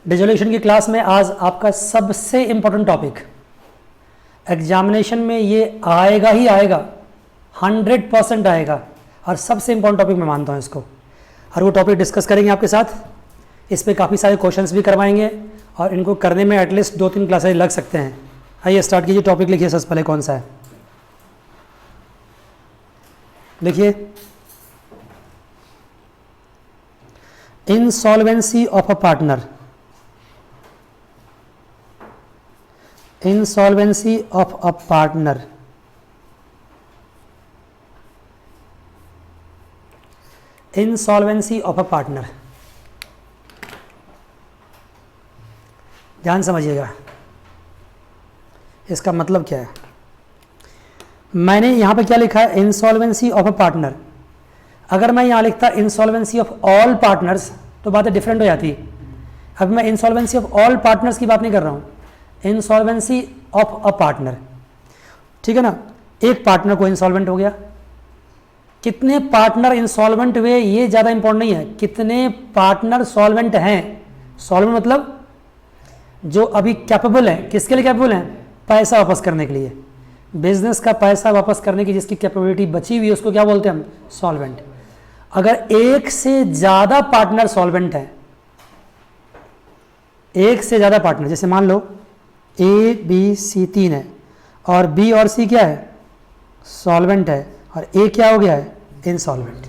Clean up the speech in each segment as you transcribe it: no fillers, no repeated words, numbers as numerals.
Dissolution की class में आज आपका सबसे इम्पोर्टेंट टॉपिक, एग्जामिनेशन में ये आएगा ही आएगा, 100% आएगा और सबसे इम्पोर्टेंट टॉपिक मैं मानता हूँ इसको। और वो टॉपिक डिस्कस करेंगे आपके साथ, इस पर काफ़ी सारे क्वेश्चंस भी करवाएंगे और इनको करने में एटलीस्ट 2-3 क्लासेज लग सकते हैं। आइए स्टार्ट कीजिए। टॉपिक लिखिए सबसे पहले कौन सा है, लिखिए insolvency of a partner. Insolvency of a partner. Insolvency of a partner, ध्यान समझिएगा इसका मतलब क्या है। मैंने यहां पे क्या लिखा है, इंसॉल्वेंसी ऑफ अ पार्टनर। अगर मैं यहां लिखता इंसॉल्वेंसी ऑफ ऑल पार्टनर्स तो बातें डिफरेंट हो जाती। अब मैं इंसॉल्वेंसी ऑफ ऑल पार्टनर्स की बात नहीं कर रहा हूं, इंसॉल्वेंसी ऑफ अ पार्टनर, ठीक है ना। एक पार्टनर को इंसॉल्वेंट हो गया, कितने पार्टनर इंसॉल्वेंट हुए ये ज़्यादा इंपॉर्टेंट नहीं है, कितने पार्टनर सॉल्वेंट हैं। सॉल्वेंट मतलब जो अभी कैपेबल है, किसके लिए कैपेबल है, पैसा वापस करने के लिए, बिजनेस का पैसा वापस करने की जिसकी कैपेबिलिटी बची हुई है उसको क्या बोलते हैं हम, सॉल्वेंट। अगर एक से ज़्यादा पार्टनर सॉल्वेंट है, एक से ज़्यादा पार्टनर, जैसे मान लो ए बी सी 3 है और बी और सी क्या है, सॉल्वेंट है, और ए क्या हो गया है, इनसॉल्वेंट,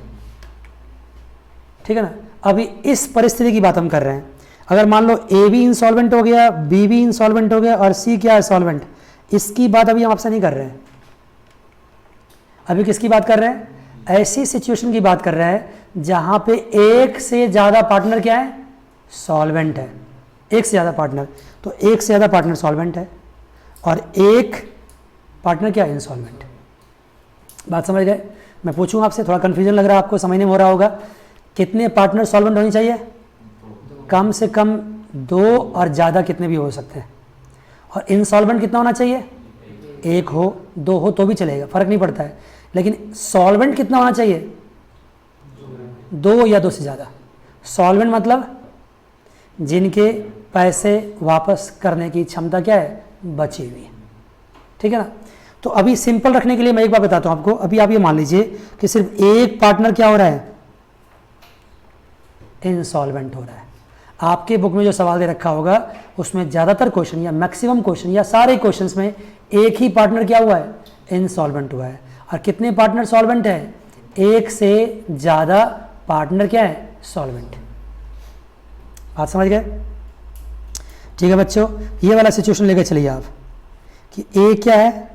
ठीक है ना। अभी इस परिस्थिति की बात हम कर रहे हैं। अगर मान लो ए भी इंसॉल्वेंट हो गया, बी भी इंसॉल्वेंट हो गया और सी क्या है, सॉल्वेंट, इसकी बात अभी हम आपसे नहीं कर रहे हैं। अभी किसकी बात कर रहे हैं, ऐसी सिचुएशन की बात कर रहे हैं जहां पे एक से ज़्यादा पार्टनर क्या है, सॉल्वेंट है। एक से ज़्यादा पार्टनर, तो एक से ज़्यादा पार्टनर सॉल्वेंट है और एक पार्टनर क्या है, इंसॉल्वेंट। बात समझ गए। मैं पूछूं आपसे, थोड़ा कंफ्यूजन लग रहा है आपको, समझने में हो रहा होगा, कितने पार्टनर सॉल्वेंट होनी चाहिए, कम से कम 2 और ज़्यादा कितने भी हो सकते हैं। और इंसॉल्वेंट कितना होना चाहिए, 1 हो 2 हो तो भी चलेगा, फ़र्क नहीं पड़ता है, लेकिन सॉल्वेंट कितना होना चाहिए, 2 या 2 से ज़्यादा। सॉल्वेंट मतलब जिनके पैसे वापस करने की क्षमता क्या है, बची हुई है, ठीक है ना। तो अभी सिंपल रखने के लिए मैं एक बात बताता हूं आपको। अभी आप ये मान लीजिए कि सिर्फ एक पार्टनर क्या हो रहा है, इंसॉल्वेंट हो रहा है। आपके बुक में जो सवाल दे रखा होगा उसमें ज़्यादातर क्वेश्चन या मैक्सिमम क्वेश्चन या सारे क्वेश्चंस में एक ही पार्टनर क्या हुआ है, इंसॉल्वेंट हुआ है। और कितने पार्टनर सॉल्वेंट है, एक से ज़्यादा पार्टनर क्या है, सॉल्वेंट। बात समझ गए, ठीक है बच्चों। ये वाला सिचुएशन लेकर चलिए आप कि ए क्या है,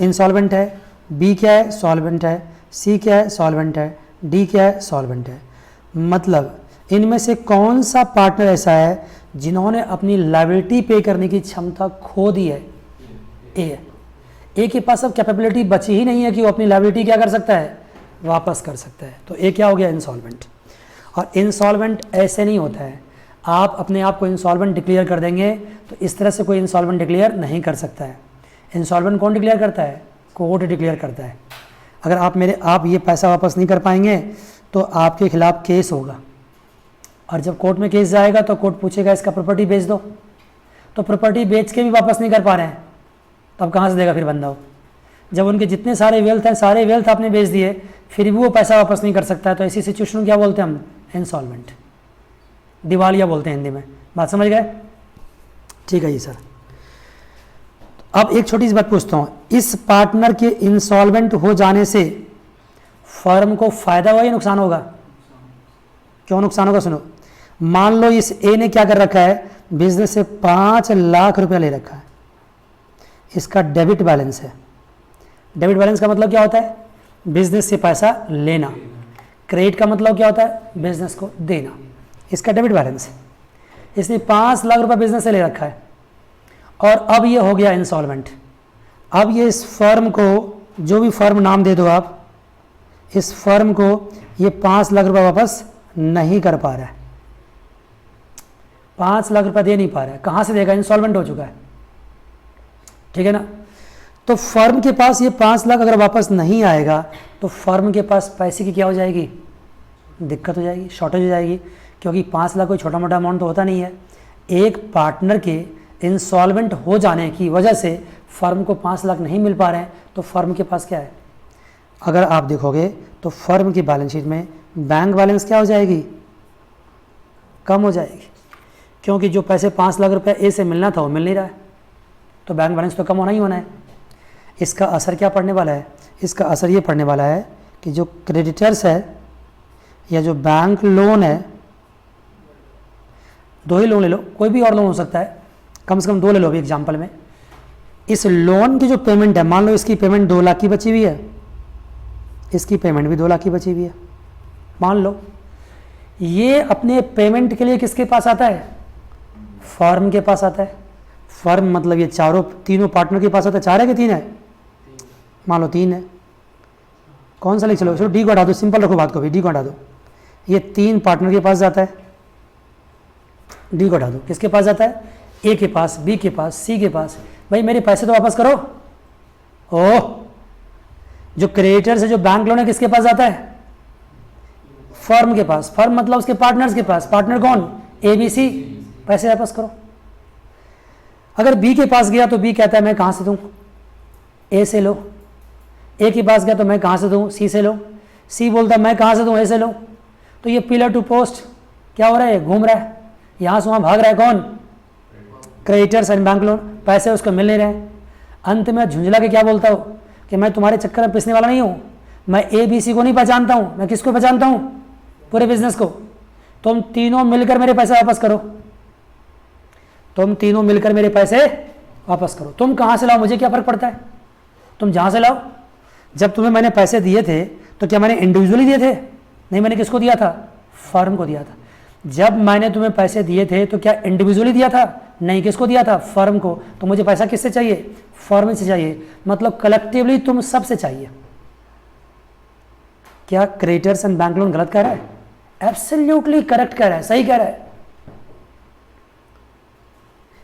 इंसॉल्वेंट है, बी क्या है, सॉल्वेंट है, सी क्या है, सॉल्वेंट है, डी क्या है, सॉल्वेंट है। मतलब इनमें से कौन सा पार्टनर ऐसा है जिन्होंने अपनी लायबिलिटी पे करने की क्षमता खो दी है, ए के पास अब कैपेबिलिटी बची ही नहीं है कि वो अपनी लायबिलिटी क्या कर सकता है, वापस कर सकता है। तो ए क्या हो गया, इंसॉल्वेंट। और इंसॉल्वेंट ऐसे नहीं होता है, आप अपने आप को इंसॉल्वेंट डिक्लेयर कर देंगे तो इस तरह से कोई इंसॉल्वेंट डिक्लेयर नहीं कर सकता है। इंसॉल्वेंट कौन डिक्लेयर करता है, कोर्ट डिक्लेयर करता है। अगर आप ये पैसा वापस नहीं कर पाएंगे तो आपके खिलाफ केस होगा, और जब कोर्ट में केस जाएगा तो कोर्ट पूछेगा इसका प्रॉपर्टी बेच दो, तो प्रॉपर्टी बेच के भी वापस नहीं कर पा रहे हैं तो अब कहाँ से देगा फिर बंदा वो। जब उनके जितने सारे वेल्थ हैं, सारे वेल्थ आपने बेच दिए, फिर भी वो पैसा वापस नहीं कर सकता है, तो ऐसी सिचुएशन क्या बोलते हैं हम, इंसॉल्वेंट, दिवालिया बोलते हैं हिंदी में। बात समझ गए, ठीक है जी सर। अब एक छोटी सी बात पूछता हूँ, इस पार्टनर के इंसॉल्वेंट हो जाने से फर्म को फायदा होगा या नुकसान होगा, क्यों नुकसान होगा, सुनो। मान लो इस ए ने क्या कर रखा है, बिजनेस से 5 लाख रुपया ले रखा है, इसका डेबिट बैलेंस है। डेबिट बैलेंस का मतलब क्या होता है, बिजनेस से पैसा लेना। क्रेडिट का मतलब क्या होता है, बिजनेस को देना। इसका डेबिट बैलेंस है, इसने 5 लाख रुपया बिजनेस से ले रखा है और अब ये हो गया इंसॉल्वेंट। अब ये इस फर्म को, जो भी फर्म नाम दे दो आप, इस फर्म को ये 5 लाख रुपया वापस नहीं कर पा रहा है, 5 लाख रुपया दे नहीं पा रहा है। कहाँ से देगा, इंसॉल्वेंट हो चुका है, ठीक है ना। तो फर्म के पास ये 5 लाख अगर वापस नहीं आएगा तो फर्म के पास पैसे की क्या हो जाएगी, दिक्कत हो जाएगी, शॉर्टेज हो जाएगी, क्योंकि 5 लाख कोई छोटा मोटा अमाउंट तो होता नहीं है। एक पार्टनर के इंसॉल्वेंट हो जाने की वजह से फर्म को 5 लाख नहीं मिल पा रहे हैं, तो फर्म के पास क्या है? अगर आप देखोगे तो फर्म की बैलेंस शीट में बैंक बैलेंस क्या हो जाएगी? कम हो जाएगी, क्योंकि जो पैसे 5 लाख रुपए ए से मिलना था वो मिल नहीं रहा है, तो बैंक बैलेंस तो कम होना ही होना है। इसका असर क्या पड़ने वाला है? इसका असर ये पड़ने वाला है कि जो क्रेडिटर्स है या जो बैंक लोन है, 2 ही लोन ले लो, कोई भी और लोन हो सकता है, कम से कम 2 ले लो अभी एग्जाम्पल में। इस लोन की जो पेमेंट है, मान लो इसकी पेमेंट 2 लाख की बची हुई है, इसकी पेमेंट भी 2 लाख की बची हुई है, मान लो। ये अपने पेमेंट के लिए किसके पास आता है? फर्म के पास आता है। फर्म मतलब ये तीनों पार्टनर के पास आता है। 4 है कि 3 है? मान लो 3 है। कौन सा लिख? चलो डी को हटा दो, सिंपल रखो बात को भी, डी को हटा दो। ये 3 पार्टनर के पास जाता है, डी को हटा दो। किसके पास जाता है? ए के पास, बी के पास, सी के पास। भाई मेरे पैसे तो वापस करो। ओह, जो क्रेडिटर से जो बैंक लोन है किसके पास जाता है? फर्म के पास। फर्म मतलब उसके पार्टनर्स के पास। पार्टनर कौन? A B C. पैसे वापस करो। अगर बी के पास गया तो बी कहता है मैं कहां से दूं? ए से लो। ए के पास गया तो मैं कहां से दूं? सी से लो। सी बोलता है मैं कहां से दूं? ए से लो। तो ये पिलर टू पोस्ट क्या हो रहा है? घूम रहा है, यहां से वहां भाग रहा है। कौन? Creditors and bank loan. पैसे उसको मिल नहीं रहे हैं। अंत में झुंझला के क्या बोलता हूँ कि मैं तुम्हारे चक्कर में पिसने वाला नहीं हूँ, मैं ए बी सी को नहीं पहचानता हूँ, मैं किसको पहचानता हूँ? पूरे बिजनेस को। तुम तीनों मिलकर मेरे पैसे वापस करो, तुम तीनों मिलकर मेरे पैसे वापस करो। तुम कहाँ से लाओ, मुझे क्या फर्क पड़ता है, तुम जहाँ से लाओ। जब तुम्हें मैंने पैसे दिए थे तो क्या मैंने इंडिविजुअली दिए थे? नहीं, मैंने किसको दिया था? फर्म को दिया था। जब मैंने तुम्हें पैसे दिए थे तो क्या इंडिविजुअली दिया था? नहीं, किसको दिया था? फर्म को। तो मुझे पैसा किससे चाहिए? फर्म से चाहिए, मतलब कलेक्टिवली तुम सबसे चाहिए। क्या क्रेडिटर्स एंड बैंक लोन गलत कह रहा है? एब्सोल्युटली करेक्ट कह रहा है, सही कह रहा है।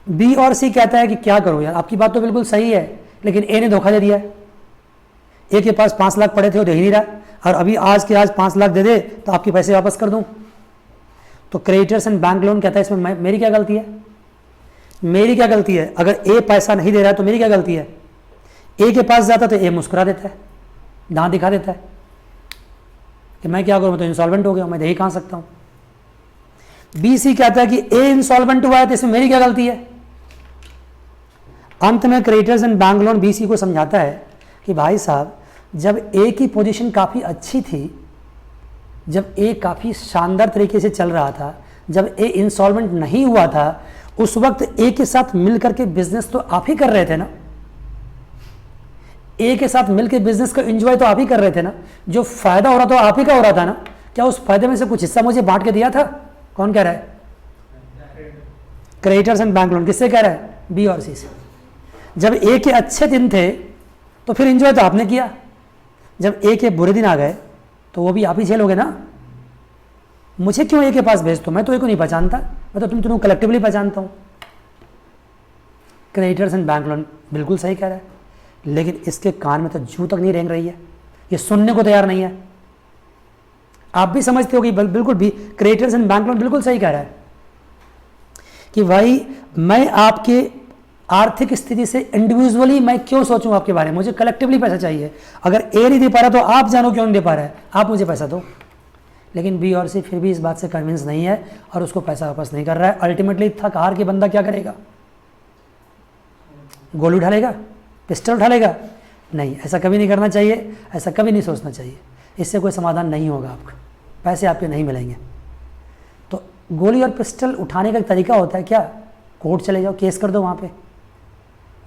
बी और सी कहता है कि क्या करो यार, आपकी बात तो बिल्कुल सही है, लेकिन ए ने धोखा दे दिया है। ए के पास 5 लाख पड़े थे, वो दे ही नहीं रहा, और अभी आज के आज 5 लाख दे दे तो आपके पैसे वापस कर दूं। तो क्रेडिटर्स एंड बैंक लोन कहता है इसमें मेरी क्या गलती है? मेरी क्या गलती है? अगर ए पैसा नहीं दे रहा है तो मेरी क्या गलती है? ए के पास जाता तो ए मुस्कुरा देता है, दांत दिखा देता है कि मैं क्या करूं, मैं तो इंसॉल्वेंट हो गया हूं, मैं दे ही कहां सकता हूं। बी सी कहता है कि ए इंसॉल्वेंट हुआ है तो इसमें मेरी क्या गलती है? अंत में creditors and bank loan B C को समझाता है कि भाई साहब, जब ए की पोजीशन काफ़ी अच्छी थी, जब ए काफ़ी शानदार तरीके से चल रहा था, जब ए इंसॉल्वेंट नहीं हुआ था, उस वक्त ए के साथ मिलकर के बिजनेस तो आप ही कर रहे थे ना। ए के साथ मिलकर बिजनेस को एंजॉय तो आप ही कर रहे थे ना। जो फायदा हो रहा था आप ही का हो रहा था ना। क्या उस फायदे में से कुछ हिस्सा मुझे बांट के दिया था? कौन कह रहा है? Creditors and bank loan. किससे कह रहा है? बी और सी से। जब ए के अच्छे दिन थे तो फिर एंजॉय तो आपने किया, जब ए के बुरे दिन आ गए तो वो भी आप ही झेलोगे ना। मुझे क्यों ए के पास भेज दो? मैं तो ए को नहीं पहचानता, मैं तो तुम दोनों कलेक्टिवली पहचानता हूं। क्रेडिटर्स एंड बैंक लोन बिल्कुल सही कह रहा है, लेकिन इसके कान में तो जू तक नहीं रेंग रही है, ये सुनने को तैयार नहीं है। आप भी समझते हो कि बिल्कुल भी क्रेडिटर्स एंड बैंक लोन बिल्कुल सही कह रहा है कि भाई मैं आपके आर्थिक स्थिति से इंडिविजुअली मैं क्यों सोचूं आपके बारे में, मुझे कलेक्टिवली पैसा चाहिए। अगर ए नहीं दे पा रहा तो आप जानो क्यों नहीं दे पा रहा है, आप मुझे पैसा दो। लेकिन बी और सी फिर भी इस बात से कन्विंस नहीं है और उसको पैसा वापस नहीं कर रहा है। अल्टीमेटली थक हार के बंदा क्या करेगा? गोली उठा लेगा, पिस्टल उठा लेगा? नहीं, ऐसा कभी नहीं करना चाहिए, ऐसा कभी नहीं सोचना चाहिए। इससे कोई समाधान नहीं होगा, आपका पैसे आपके नहीं मिलेंगे। तो गोली और पिस्टल उठाने का तरीका होता है क्या? कोर्ट चले जाओ, केस कर दो वहाँ पे।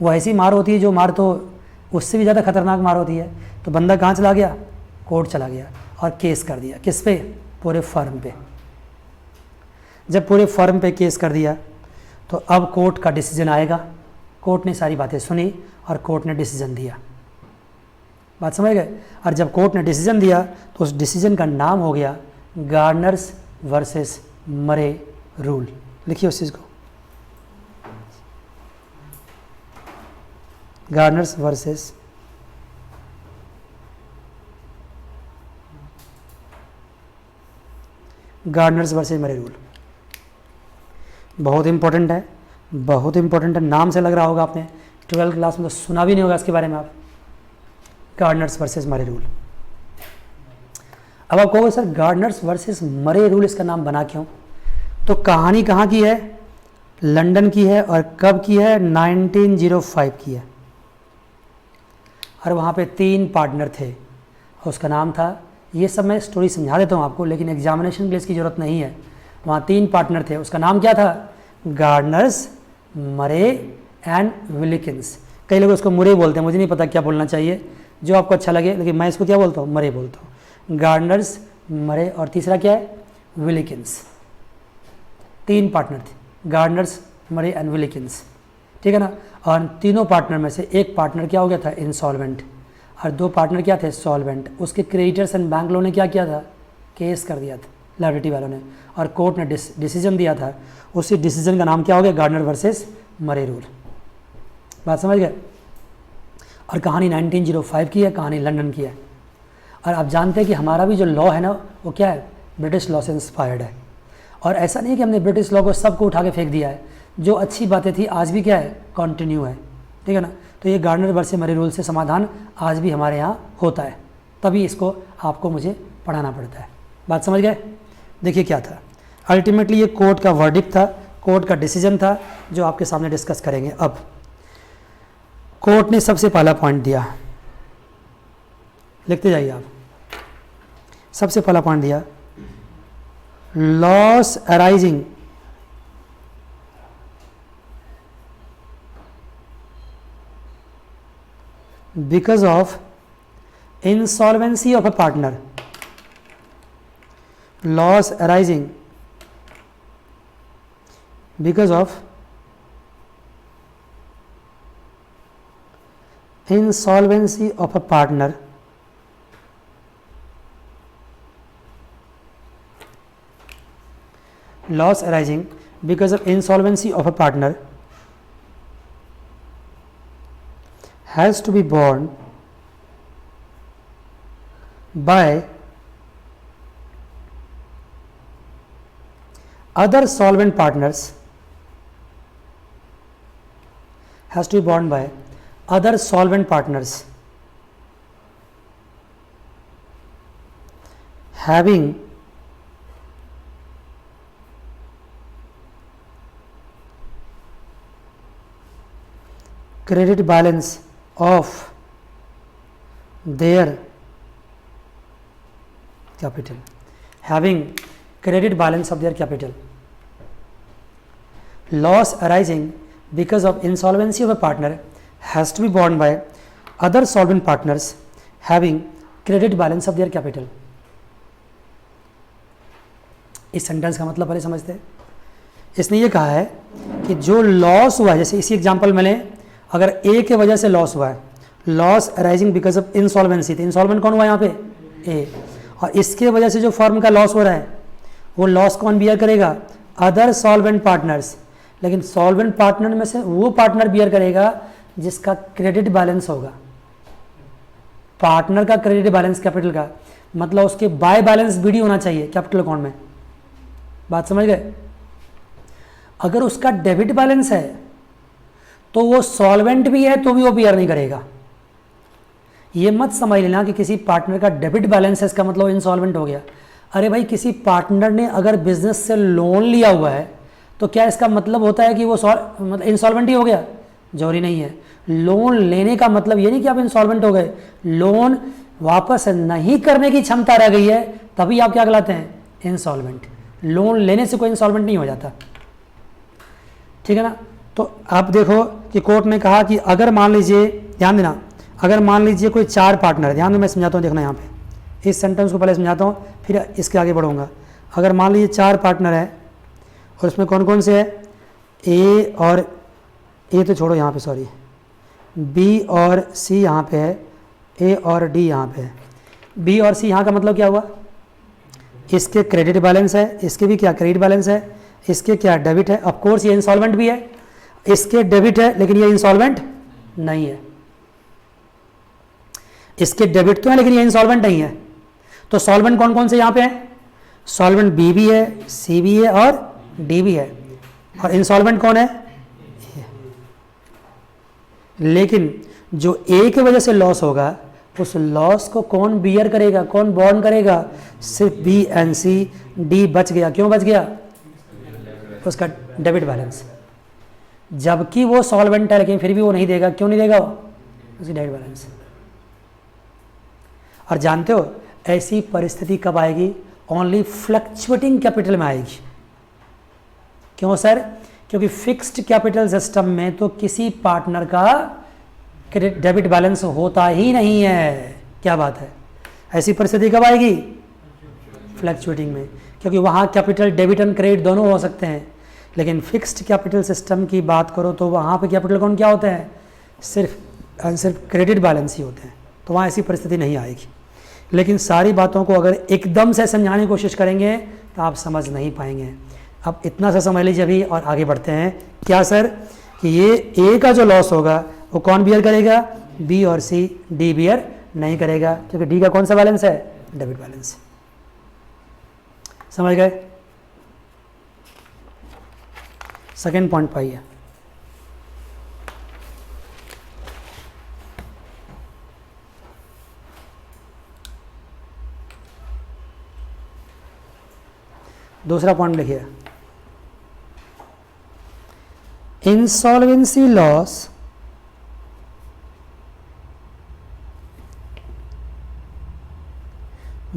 वो ऐसी मार होती है जो मार तो उससे भी ज़्यादा खतरनाक मार होती है। तो बंदा कहाँ चला गया? कोर्ट चला गया और केस कर दिया। किस पे? पूरे फर्म पे। जब पूरे फर्म पे केस कर दिया तो अब कोर्ट का डिसीजन आएगा। कोर्ट ने सारी बातें सुनी और कोर्ट ने डिसीजन दिया। बात समझ गए? और जब कोर्ट ने डिसीजन दिया तो उस डिसीजन का नाम हो गया गार्नर्स वर्सेस मरे रूल। लिखिए उस चीज़ को, गार्नर्स वर्सेस मरे रूल। बहुत इंपॉर्टेंट है, बहुत इंपॉर्टेंट है, नाम से लग रहा होगा आपने 12th क्लास में तो सुना भी नहीं होगा इसके बारे में आप, गार्डनर्स वर्सेस मरे रूल। अब आप कहोगे sir Gardner's versus Murray rule इसका नाम बना क्यों? तो कहानी कहाँ की है? लंदन की है, और कब की है? 1905 की है। और वहाँ पे 3 पार्टनर थे और उसका नाम था, ये सब मैं स्टोरी समझा देता हूँ आपको, लेकिन एग्जामिनेशन के लिए इसकी ज़रूरत नहीं है। वहाँ 3 पार्टनर थे, उसका नाम क्या था? गार्डनर्स, मरे एंड विलिकिंस। कई लोग उसको मुरे बोलते हैं, मुझे नहीं पता क्या बोलना चाहिए, जो आपको अच्छा लगे, लेकिन मैं इसको क्या बोलता हूँ? मरे बोलता हूँ। गार्डनर्स, मरे, और तीसरा क्या है? विलिकिंस। 3 पार्टनर थे, गार्डनर्स, मरे एंड विलिकिंस, ठीक है ना। और तीनों पार्टनर में से एक पार्टनर क्या हो गया था? इंसॉल्वेंट, और 2 पार्टनर क्या थे? सॉल्वेंट। उसके क्रेडिटर्स एंड बैंक लोगों ने क्या किया था? केस कर दिया था लायबिलिटी वालों ने, और कोर्ट ने डिसीजन दिया था। उसी डिसीजन का नाम क्या हो गया? Gardner versus Murray rule. बात समझ गए? और कहानी 1905 की है, कहानी लंदन की है। और आप जानते हैं कि हमारा भी जो लॉ है ना, वो क्या है? ब्रिटिश लॉ से इंस्पायर्ड है। और ऐसा नहीं है कि हमने ब्रिटिश लॉ को सबको उठा के फेंक दिया है, जो अच्छी बातें थी आज भी क्या है? कंटिन्यू है, ठीक है ना। तो ये गार्डनर वर्सेस मरे रूल से समाधान आज भी हमारे यहाँ होता है, तभी इसको आपको मुझे पढ़ाना पड़ता है। बात समझ गए? देखिए क्या था, अल्टीमेटली ये कोर्ट का वर्डिक्ट था, कोर्ट का डिसीजन था, जो आपके सामने डिस्कस करेंगे। अब कोर्ट ने सबसे पहला पॉइंट दिया, लिखते जाइए आप। सबसे पहला पॉइंट दिया, loss arising because of insolvency of a partner, loss arising because of insolvency of a partner loss arising because of insolvency of a partner has to be borne by other solvent partners, has to be borne by other solvent partners having credit balance of their capital, having credit balance of their capital. Loss arising because of insolvency of a partner has to be borne by other solvent partners having credit balance of their capital. इस sentence का मतलब पहले समझते हैं। इसने ये कहा है कि जो लॉस हुआ है, जैसे इसी एग्जांपल में लें, अगर ए के वजह से लॉस हुआ है, loss arising because of insolvency, तो इंसॉल्वेंट कौन हुआ यहाँ पे? ए। और इसके वजह से जो फर्म का लॉस हो रहा है, वो लॉस कौन बियर करेगा? Other solvent partners. लेकिन सॉल्वेंट पार्टनर में से वो पार्टनर बियर करेगा जिसका क्रेडिट बैलेंस होगा। पार्टनर का क्रेडिट बैलेंस कैपिटल का मतलब उसके बाय बैलेंस बीडी होना चाहिए कैपिटल अकाउंट में। बात समझ गए? अगर उसका डेबिट बैलेंस है तो वो सॉल्वेंट भी है तो भी वो बियर नहीं करेगा। ये मत समझ लेना कि किसी पार्टनर का डेबिट बैलेंस है इसका मतलब इंसॉल्वेंट हो गया। अरे भाई, किसी पार्टनर ने अगर बिजनेस से लोन लिया हुआ है तो क्या इसका मतलब होता है कि वो मतलब इंसॉल्वेंट ही हो गया? जरूरी नहीं है। लोन लेने का मतलब ये नहीं कि आप इंसॉल्वेंट हो गए, लोन वापस नहीं करने की क्षमता रह गई है तभी आप क्या कहलाते हैं? इंसॉल्वेंट। लोन लेने से कोई इंसॉल्वेंट नहीं हो जाता, ठीक है ना। तो आप देखो कि कोर्ट ने कहा कि अगर मान लीजिए, ध्यान देना, अगर मान लीजिए कोई 4 पार्टनर है, ध्यान दो मैं समझाता हूँ, देखना यहाँ पे इस सेंटेंस को पहले समझाता हूँ फिर इसके आगे बढ़ूँगा। अगर मान लीजिए 4 पार्टनर है और उसमें कौन कौन से है? ए और ए तो छोड़ो यहाँ पे, सॉरी, बी और सी यहाँ पे है, ए और डी यहाँ पे है। बी और सी यहाँ का मतलब क्या हुआ? इसके क्रेडिट बैलेंस है, इसके भी क्या क्रेडिट बैलेंस है, इसके क्या डेबिट है। ऑफ कोर्स ये इंसॉल्वेंट भी है, इसके डेबिट है लेकिन ये इंसॉल्वेंट नहीं है। इसके डेबिट तो है लेकिन ये इंसॉल्वेंट नहीं है। तो सॉल्वेंट कौन कौन से यहाँ पे है? सॉल्वेंट बी भी है, सी भी है और डी भी है। और इंसॉल्वेंट कौन है? लेकिन जो ए की वजह से लॉस होगा उस लॉस को कौन बियर करेगा, कौन बॉर्न करेगा? सिर्फ बी एंड सी। डी बच गया। क्यों बच गया? उसका डेबिट बैलेंस, जबकि वो सॉल्वेंट है लेकिन फिर भी वो नहीं देगा। क्यों नहीं देगा? उसकी डेबिट बैलेंस। और जानते हो ऐसी परिस्थिति कब आएगी? ओनली फ्लक्चुएटिंग कैपिटल में आएगी। क्यों सर? क्योंकि फिक्स्ड कैपिटल सिस्टम में तो किसी पार्टनर का डेबिट बैलेंस होता ही नहीं है। क्या बात है? ऐसी परिस्थिति कब आएगी? फ्लक्चुएटिंग में, क्योंकि वहाँ कैपिटल डेबिट एंड क्रेडिट दोनों हो सकते हैं। लेकिन फिक्स्ड कैपिटल सिस्टम की बात करो तो वहाँ पे कैपिटल कौन क्या होते हैं? सिर्फ क्रेडिट बैलेंस ही होते हैं। तो वहाँ ऐसी परिस्थिति नहीं आएगी। लेकिन सारी बातों को अगर एकदम से समझाने की कोशिश करेंगे तो आप समझ नहीं पाएंगे। अब इतना सा समझ लीजिए अभी और आगे बढ़ते हैं। क्या सर? कि ये ए का जो लॉस होगा वो कौन बियर करेगा? बी और सी। डी बियर नहीं करेगा क्योंकि डी का कौन सा बैलेंस है? Debit balance. समझ गए? सेकेंड पॉइंट पाइए। दूसरा पॉइंट लिखिए, insolvency loss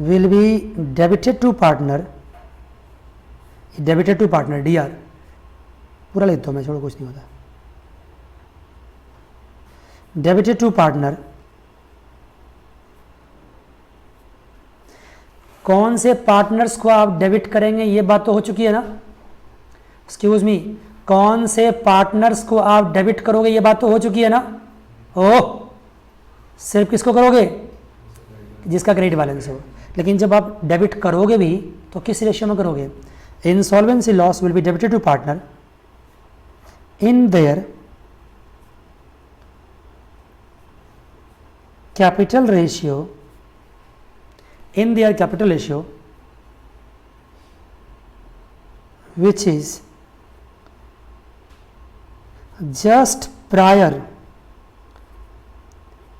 will be debited to partner, debited to partner DR पूरा लिख दो, मैं छोड़ो कुछ नहीं होता। डेबिटेड टू पार्टनर, कौन से पार्टनर्स को आप डेबिट करेंगे ये बात तो हो चुकी है ना? एक्सक्यूज मी, कौन से पार्टनर्स को आप डेबिट करोगे ये बात तो हो चुकी है ना? ओह, सिर्फ किसको करोगे? जिसका क्रेडिट बैलेंस हो। लेकिन जब आप डेबिट करोगे भी तो किस रेशियो में करोगे? Insolvency loss will be debited to partner in their capital ratio, in their capital ratio which is just prior,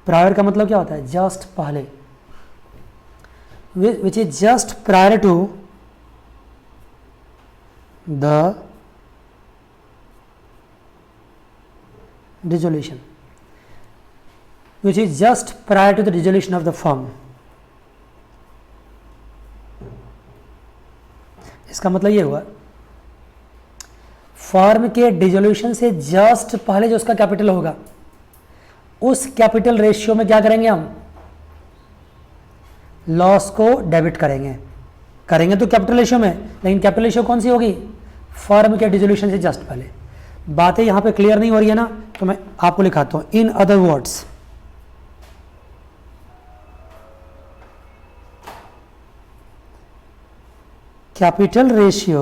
prior का मतलब क्या होता है? just पहले, which is just prior to the dissolution, which is just prior to the dissolution of the firm। इसका मतलब ये हुआ फर्म के डिसोल्यूशन से जस्ट पहले जो उसका कैपिटल होगा उस कैपिटल रेशियो में क्या करेंगे? हम लॉस को डेबिट करेंगे तो कैपिटल रेशियो में। लेकिन कैपिटल रेशियो कौन सी होगी? फर्म के डिसोल्यूशन से जस्ट पहले। बातें यहां पे क्लियर नहीं हो रही है ना? तो मैं आपको लिखाता हूं। In other words, capital ratio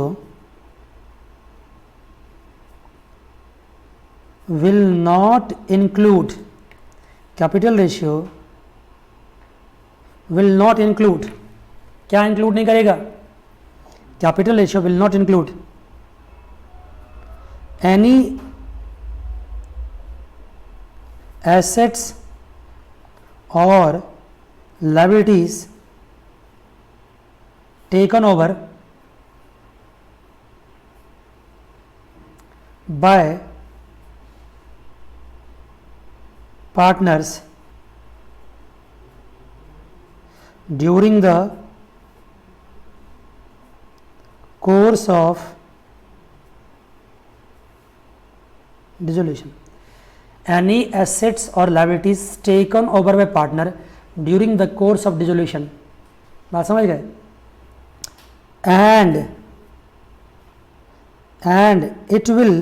will not include, capital ratio will not include, क्या इंक्लूड नहीं करेगा? Capital ratio will not include any assets or liabilities taken over by partners during the course of dissolution, any assets or liabilities taken over by partner during the course of dissolution। बात समझ गए? and it will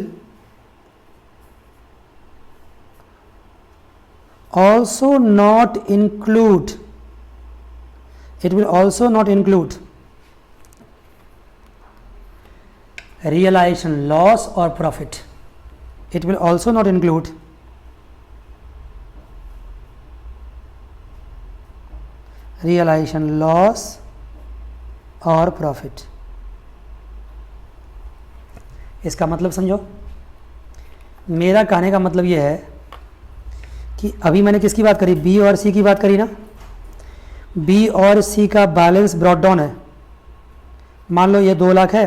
also not include, realization loss or profit। it will also not include realization loss or profit। इसका मतलब समझो, मेरा कहने का मतलब ये है कि अभी मैंने किसकी बात करी, बी और सी की बात करी ना। बी और सी का बैलेंस ब्रॉट डाउन है। मान लो ये 2 लाख है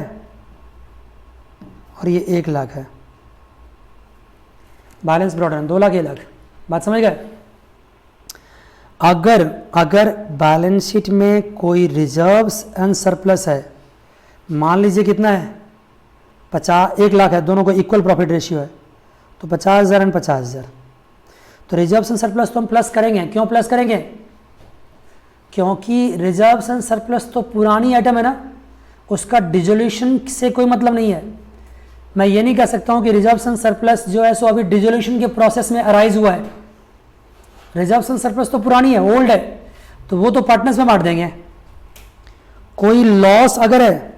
और ये 1 लाख है, balance brought down 2 lakh 1 lakh. बात समझ गए? अगर बैलेंस शीट में कोई रिजर्व्स एंड सरप्लस है, मान लीजिए कितना है 1 लाख है, दोनों को इक्वल प्रॉफिट रेशियो है, तो 50,000 एंड 50,000, तो रिजर्व्स एंड सरप्लस तो हम प्लस करेंगे। क्यों प्लस करेंगे? क्योंकि रिजर्व्स एंड सरप्लस तो पुरानी आइटम है ना, उसका डिजोल्यूशन से कोई मतलब नहीं है। मैं ये नहीं कह सकता हूं कि रिजर्व्स एंड सरप्लस जो है सो अभी डिजोल्यूशन के प्रोसेस में अराइज हुआ है। रिजर्व्स एंड सरप्लस तो पुरानी है, ओल्ड है, तो वो तो पार्टनर्स में बांट देंगे। कोई लॉस अगर है,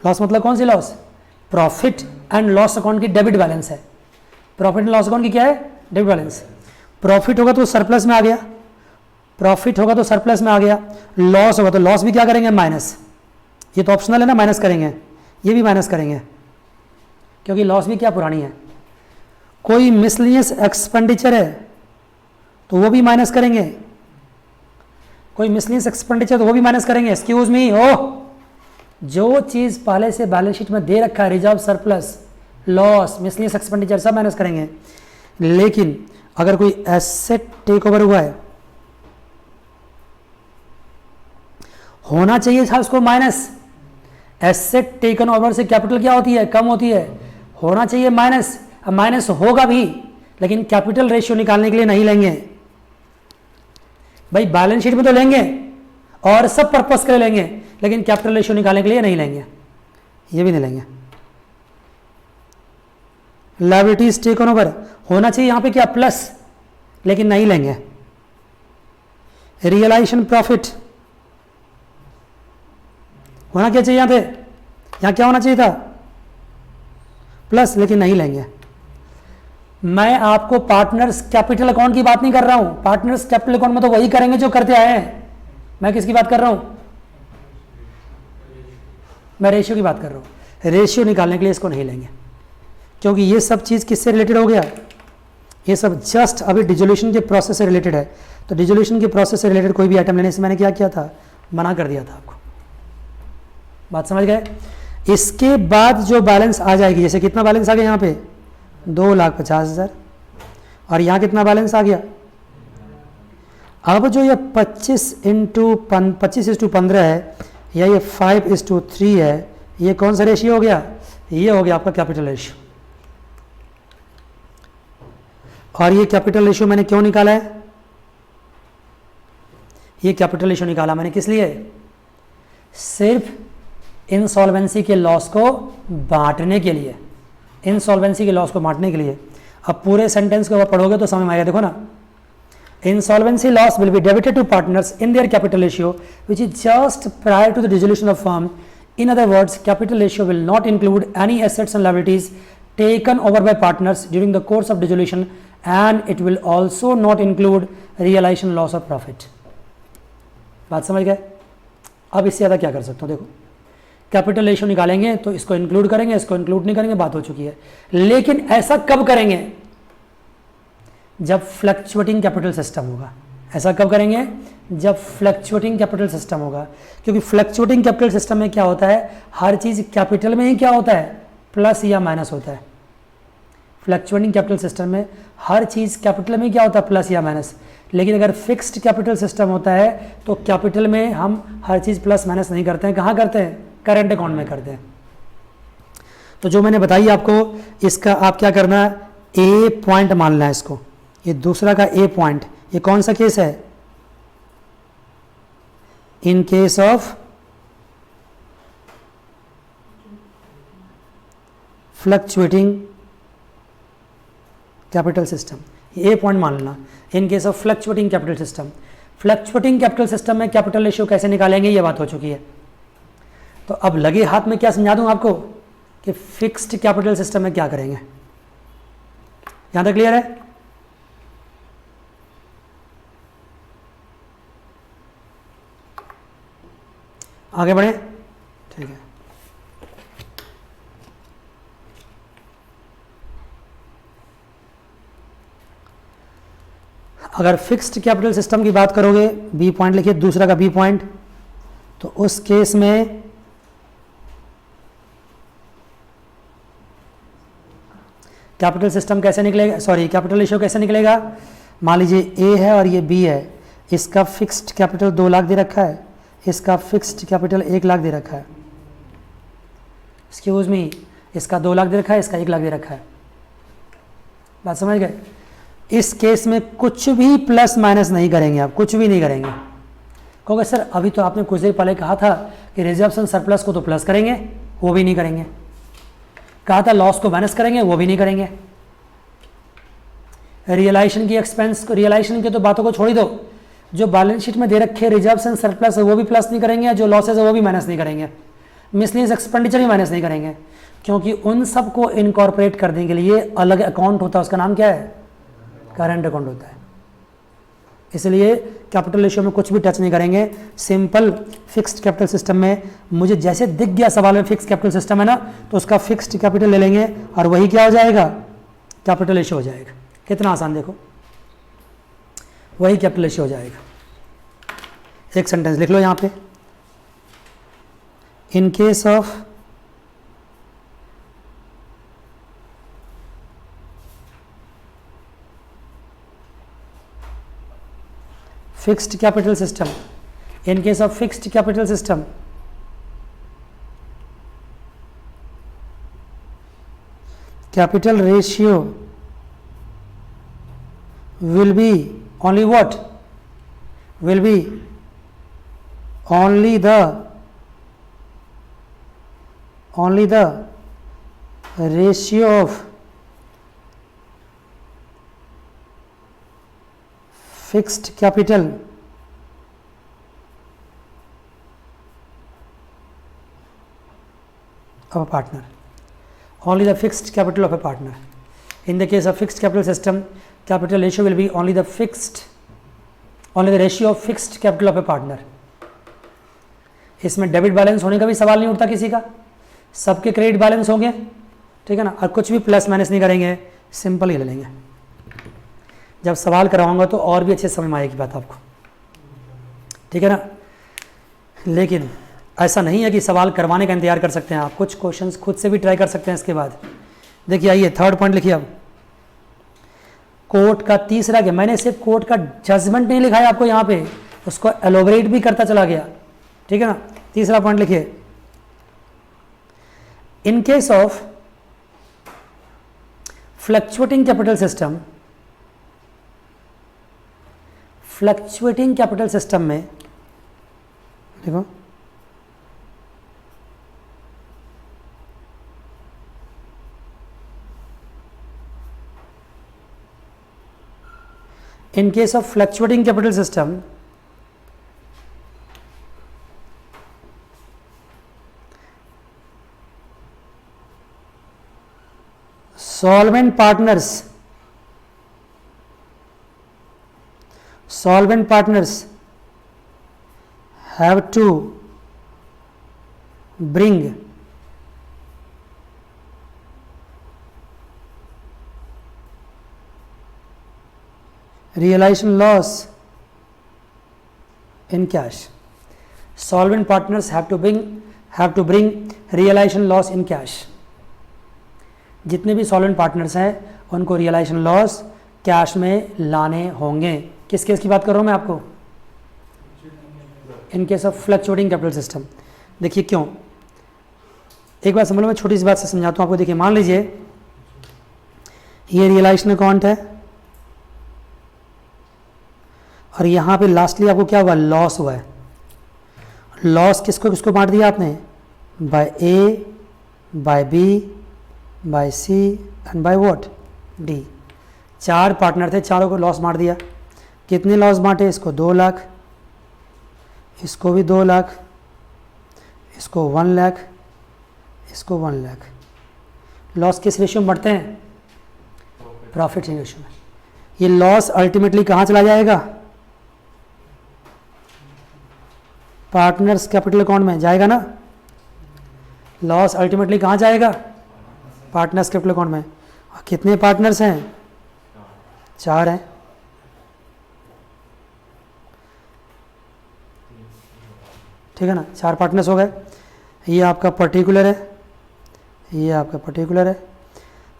लॉस मतलब कौन सी loss? Profit and loss account की डेबिट बैलेंस है। प्रॉफिट एंड लॉस अकाउंट की क्या है? Debit balance. प्रॉफिट होगा तो सरप्लस में आ गया, प्रॉफिट होगा तो सरप्लस में आ गया, लॉस होगा तो लॉस भी क्या करेंगे? माइनस। ये तो ऑप्शनल है ना, माइनस करेंगे, ये भी माइनस करेंगे, क्योंकि लॉस भी क्या पुरानी है। कोई मिसलिनियस एक्सपेंडिचर है तो वो भी माइनस करेंगे, कोई मिसलिनियस एक्सपेंडिचर तो वो भी माइनस करेंगे। एक्सक्यूज मी, जो चीज़ पहले से बैलेंस शीट में दे रखा है, reserve, surplus, loss, miscellaneous expenditure, सब माइनस करेंगे। लेकिन अगर कोई एसेट टेक ओवर हुआ है, होना चाहिए था उसको माइनस। एसेट टेकन ओवर से कैपिटल क्या होती है? कम होती है, होना चाहिए माइनस। अब माइनस होगा भी, लेकिन कैपिटल रेशियो निकालने के लिए नहीं लेंगे भाई। बैलेंस शीट में तो लेंगे और सब पर्पस के लिए लेंगे, लेकिन कैपिटल रेशियो निकालने के लिए नहीं लेंगे, ये भी नहीं लेंगे। लायबिलिटीज टेकन ओवर होना चाहिए यहां पे क्या? प्लस, लेकिन नहीं लेंगे। रियलाइजेशन प्रॉफिट होना क्या चाहिए? यहां पे, यहां क्या होना चाहिए था? प्लस, लेकिन नहीं लेंगे। मैं आपको पार्टनर्स कैपिटल अकाउंट की बात नहीं कर रहा हूं। पार्टनर्स कैपिटल अकाउंट में तो वही करेंगे जो करते आए हैं। मैं किसकी बात कर रहा हूं? मैं रेशियो की बात कर रहा हूं। रेशियो निकालने के लिए इसको नहीं लेंगे, क्योंकि ये सब चीज़ किससे रिलेटेड हो गया? ये सब जस्ट अभी डिजोल्यूशन के प्रोसेस से रिलेटेड है। तो डिजोल्यूशन के प्रोसेस से रिलेटेड कोई भी आइटम लेने से मैंने क्या किया था? मना कर दिया था आपको। बात समझ गए? इसके बाद जो बैलेंस आ जाएगी, जैसे कितना बैलेंस आ गया यहाँ पे? 2,50,000, और यहाँ कितना बैलेंस आ गया? अब जो ये 25/15 है, या ये 5:3 है, ये कौन सा रेशियो हो गया? ये हो गया आपका कैपिटल रेशियो। और ये कैपिटल रेशियो मैंने क्यों निकाला है? ये कैपिटल रेशियो निकाला मैंने किस लिए? सिर्फ इंसॉल्वेंसी के लॉस को बांटने के लिए, इंसॉल्वेंसी के लॉस को बांटने के लिए। अब पूरे सेंटेंस को पढ़ोगे तो समझ में आएगा। देखो ना, insolvency loss will be debited to partners in their capital ratio which is just prior to the dissolution of firm. In other words, capital ratio will not include any assets and liabilities taken over by partners during the course of dissolution, and it will also not include realization loss or profit. बात समझ गए? अब इससे ज़्यादा क्या कर सकता हूँ? देखो, कैपिटल रेशियो निकालेंगे तो इसको इंक्लूड करेंगे, इसको इंक्लूड नहीं करेंगे, बात हो चुकी है। लेकिन ऐसा कब करेंगे? जब फ्लक्चुएटिंग कैपिटल सिस्टम होगा। ऐसा कब करेंगे? जब फ्लक्चुएटिंग कैपिटल सिस्टम होगा। क्योंकि फ्लक्चुएटिंग कैपिटल सिस्टम में क्या होता है? हर चीज़ कैपिटल में ही क्या होता है? प्लस या माइनस होता है। फ्लक्चुएटिंग कैपिटल सिस्टम में हर चीज़ कैपिटल में क्या होता है? प्लस या माइनस। लेकिन अगर फिक्स्ड कैपिटल सिस्टम होता है तो कैपिटल में हम हर चीज़ प्लस माइनस नहीं करते हैं। कहाँ करते हैं? करेंट अकाउंट में करते हैं। तो जो मैंने बताई आपको, इसका आप क्या करना है? ए पॉइंट मानना है इसको। ये दूसरा का ए पॉइंट, ये कौन सा केस है? इन case of fluctuating capital system, A point मान लेना। इन case of fluctuating capital system, fluctuating capital system में कैपिटल रेशियो कैसे निकालेंगे, ये बात हो चुकी है। तो अब लगे हाथ में क्या समझा दूं आपको कि फिक्स्ड कैपिटल सिस्टम में क्या करेंगे। यहां तक क्लियर है? आगे बढ़े? ठीक है। अगर फिक्स्ड कैपिटल सिस्टम की बात करोगे, बी पॉइंट लिखिए, दूसरा का बी पॉइंट, तो उस केस में कैपिटल सिस्टम कैसे निकलेगा, सॉरी कैपिटल रेशियो कैसे निकलेगा। मान लीजिए ए है और ये बी है, इसका फिक्स्ड कैपिटल 2 लाख दे रखा है, इसका फिक्स्ड कैपिटल 1 लाख दे रखा है, एक्सक्यूज मी, इसका 2 लाख दे रखा है, इसका 1 लाख दे रखा है। बात समझ गए। इस केस में कुछ भी प्लस माइनस नहीं करेंगे, आप कुछ भी नहीं करेंगे। कहोगे सर अभी तो आपने कुछ देर पहले कहा था कि रिजर्वेशन सरप्लस को तो प्लस करेंगे, वो भी नहीं करेंगे। कहा था लॉस को माइनस करेंगे, वो भी नहीं करेंगे। रियलाइजेशन की एक्सपेंस, रियलाइजेशन की तो बातों को छोड़ ही दो, जो बैलेंस शीट में दे रखे रिजर्वेशन सरप्लस है वो भी प्लस नहीं करेंगे, जो लॉसेज है वो भी माइनस नहीं करेंगे, मिसलेनियस एक्सपेंडिचर भी माइनस नहीं करेंगे, क्योंकि उन सब को इनकॉर्पोरेट करने के लिए अलग अकाउंट होता है, उसका नाम क्या है, करंट अकाउंट होता है। इसलिए कैपिटल रेशियो में कुछ भी टच नहीं करेंगे। सिंपल फिक्स्ड कैपिटल सिस्टम में मुझे जैसे दिख गया सवाल में फिक्स्ड कैपिटल सिस्टम है ना, तो उसका फिक्स्ड कैपिटल ले लेंगे और वही क्या हो जाएगा, कैपिटल रेशियो हो जाएगा। कितना आसान, देखो वही कैपिटल रेशियो हो जाएगा। एक सेंटेंस लिख लो यहाँ पे, इन case of fixed capital system, in case of fixed capital system, capital ratio will be only what, will be only the ratio of fixed capital of a partner, only the fixed capital of a partner. In the case of fixed capital system, capital ratio will be only the ratio of fixed capital of a partner. इसमें debit balance होने का भी सवाल नहीं उठता किसी का, सबके क्रेडिट बैलेंस होंगे, ठीक है ना, और कुछ भी प्लस माइनस नहीं करेंगे, सिंपल ही ले लेंगे। जब सवाल कराऊंगा तो और भी अच्छे समझ में आएगी बात आपको, ठीक है ना। लेकिन ऐसा नहीं है कि सवाल करवाने का इंतजार कर सकते हैं आप, कुछ क्वेश्चंस खुद से भी ट्राई कर सकते हैं। इसके बाद देखिए, आइए थर्ड पॉइंट लिखिए। अब कोर्ट का तीसरा क्या, मैंने सिर्फ कोर्ट का जजमेंट नहीं लिखा है आपको यहाँ पे, उसको एलोबरेट भी करता चला गया, ठीक है ना। तीसरा पॉइंट लिखिए, इन case of fluctuating capital system, fluctuating capital system में देखो, in case of fluctuating capital system, solvent partners have to bring realization loss in cash. Solvent partners have to bring realization loss in cash. जितने भी solvent partners हैं उनको realisation loss cash में लाने होंगे। किस केस की बात कर रहा हूं मैं आपको, in case of fluctuating capital system. देखिए क्यों, एक बार समझ लो, मैं छोटी सी बात से समझाता हूं आपको। देखिए मान लीजिए ये रियलाइजेशन अकाउंट है और यहाँ पे लास्टली आपको क्या हुआ, लॉस हुआ है। लॉस किसको किसको बांट दिया आपने, by A, by B, by C and by what, D. 4 पार्टनर थे, चारों को लॉस बांट दिया। कितने लॉस बांटे, इसको 2 लाख, इसको भी 2 लाख, इसको 1 लाख, इसको 1 लाख। लॉस किस रेशियो में बढ़ते हैं, प्रॉफिट रेशियो में। ये लॉस अल्टीमेटली कहाँ चला जाएगा, पार्टनर्स कैपिटल अकाउंट में जाएगा ना। लॉस अल्टीमेटली कहाँ जाएगा, पार्टनर्स कैपिटल अकाउंट में। कितने पार्टनर्स हैं, 4 हैं, ठीक है ना, 4 पार्टनर्स हो गए। ये आपका पर्टिकुलर है, ये आपका पर्टिकुलर है।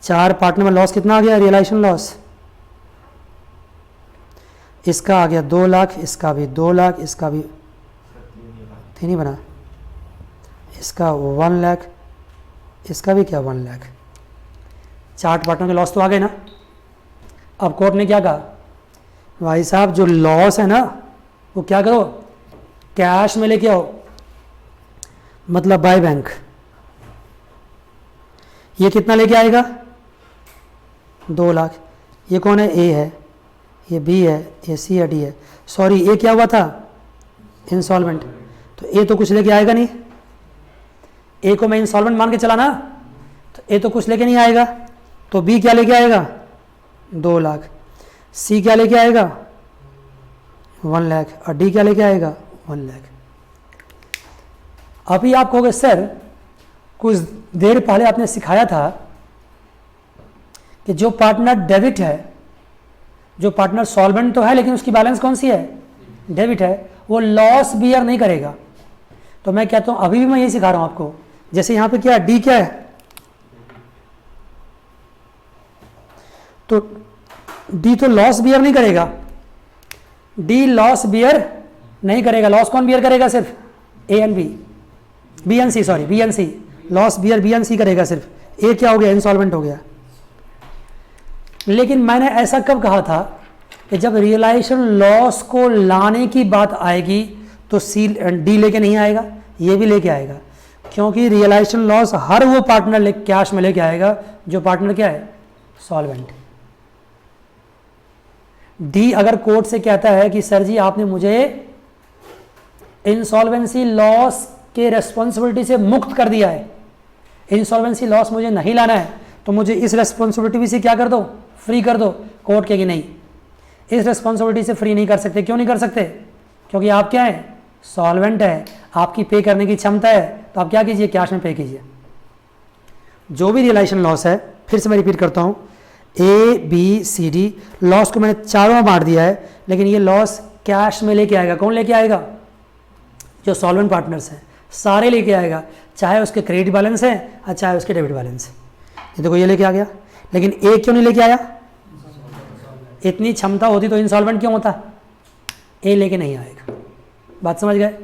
4 पार्टनर में लॉस कितना आ गया, रियलाइजेशन लॉस, इसका आ गया 2 लाख, इसका भी 2 लाख, इसका भी 3 ही बना, इसका 1 लाख, इसका भी क्या 1 लाख। 4 पार्टनर के लॉस तो आ गए ना। अब कोर्ट ने क्या कहा, भाई साहब जो लॉस है ना वो क्या करो, कैश में लेके आओ, मतलब बाय बैंक। ये कितना लेके आएगा, 2 लाख। ये कौन है, ए है, ये बी है, ये सी है, डी है। सॉरी, ए क्या हुआ था, इंसॉल्वेंट, तो ए तो कुछ लेके आएगा नहीं। ए को मैं इंसॉल्वेंट मान के चला ना, तो ए तो कुछ लेके नहीं आएगा, तो बी क्या लेके आएगा, 2 लाख। सी क्या लेके आएगा, 1 लाख, और डी क्या लेके आएगा, 1 लाख। अभी आप कहोगे सर कुछ देर पहले आपने सिखाया था कि जो पार्टनर डेबिट है, जो पार्टनर सॉल्वेंट तो है लेकिन उसकी बैलेंस कौन सी है, डेबिट है, वो लॉस बियर नहीं करेगा। तो मैं कहता हूं अभी भी मैं यही सिखा रहा हूं आपको। जैसे यहां पे क्या है, डी क्या है, तो डी तो लॉस बियर नहीं करेगा, डी लॉस बियर नहीं करेगा। लॉस कौन बियर करेगा, सिर्फ A and B, B and C, sorry B and C, loss bear B and C करेगा सिर्फ। ए क्या हो गया, इंसॉल्वेंट हो गया। लेकिन मैंने ऐसा कब कहा था कि जब रियलाइजेशन लॉस को लाने की बात आएगी तो सी डी लेके नहीं आएगा, ये भी लेके आएगा, क्योंकि रियलाइजेशन लॉस हर वो पार्टनर कैश में लेके आएगा जो पार्टनर क्या है, सॉल्वेंट। डी अगर कोर्ट से कहता है कि सर जी आपने मुझे इंसॉल्वेंसी लॉस के रेस्पॉन्सिबिलिटी से मुक्त कर दिया है, इंसॉल्वेंसी लॉस मुझे नहीं लाना है, तो मुझे इस रेस्पॉन्सिबिलिटी से क्या कर दो, फ्री कर दो। कोर्ट कहेगी नहीं, इस रेस्पॉन्सिबिलिटी से फ्री नहीं कर सकते। क्यों नहीं कर सकते, क्योंकि आप क्या है, सॉल्वेंट है, आपकी पे करने की क्षमता है, तो आप क्या कीजिए, कैश में पे कीजिए। जो भी रियलाइजेशन लॉस है, फिर से मैं रिपीट करता हूं, A B C D, loss को मैंने चारों में बांट दिया है, लेकिन ये लॉस कैश में लेके आएगा। कौन लेके आएगा, जो सॉल्वेंट पार्टनर्स हैं सारे लेके आएगा, चाहे उसके क्रेडिट बैलेंस है और चाहे उसके डेबिट बैलेंस है। ये देखो ये लेके आ गया, लेकिन ए क्यों नहीं लेके आया, इतनी क्षमता होती तो इंसॉल्वेंट क्यों होता, ए लेके नहीं आएगा। बात समझ गए।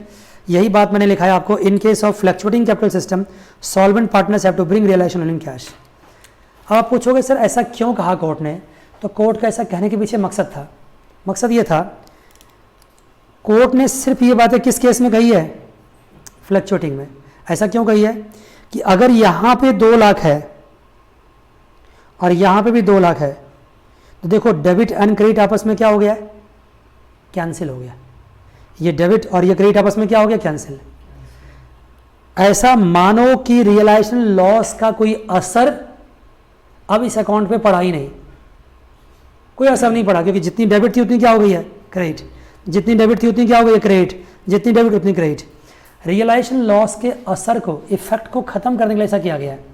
यही बात मैंने लिखा है आपको, in case of fluctuating capital system solvent partners have to bring realisation in cash. अब आप पूछोगे सर ऐसा क्यों कहा कोर्ट ने, तो कोर्ट का ऐसा कहने के पीछे मकसद था, मकसद ये था, कोर्ट ने सिर्फ ये बातें किस केस में कही है, फ्लक्चुएटिंग में। ऐसा क्यों कही है कि अगर यहाँ पे 2 लाख है और यहाँ पे भी 2 लाख है, तो देखो डेबिट एंड क्रेडिट आपस में क्या हो गया है, कैंसिल हो गया। ये डेबिट और ये क्रेडिट आपस में क्या हो गया, कैंसिल। ऐसा मानो कि रियलाइजेशन लॉस का कोई असर अब इस अकाउंट पे पड़ा ही नहीं, कोई असर नहीं पड़ा, क्योंकि जितनी डेबिट थी उतनी क्या हो गई है, क्रेडिट, जितनी डेबिट थी उतनी क्या हो गई है, क्रेडिट, जितनी डेबिट उतनी क्रेडिट। रियलाइजेशन लॉस के असर को, इफेक्ट को खत्म करने के लिए ऐसा किया गया है।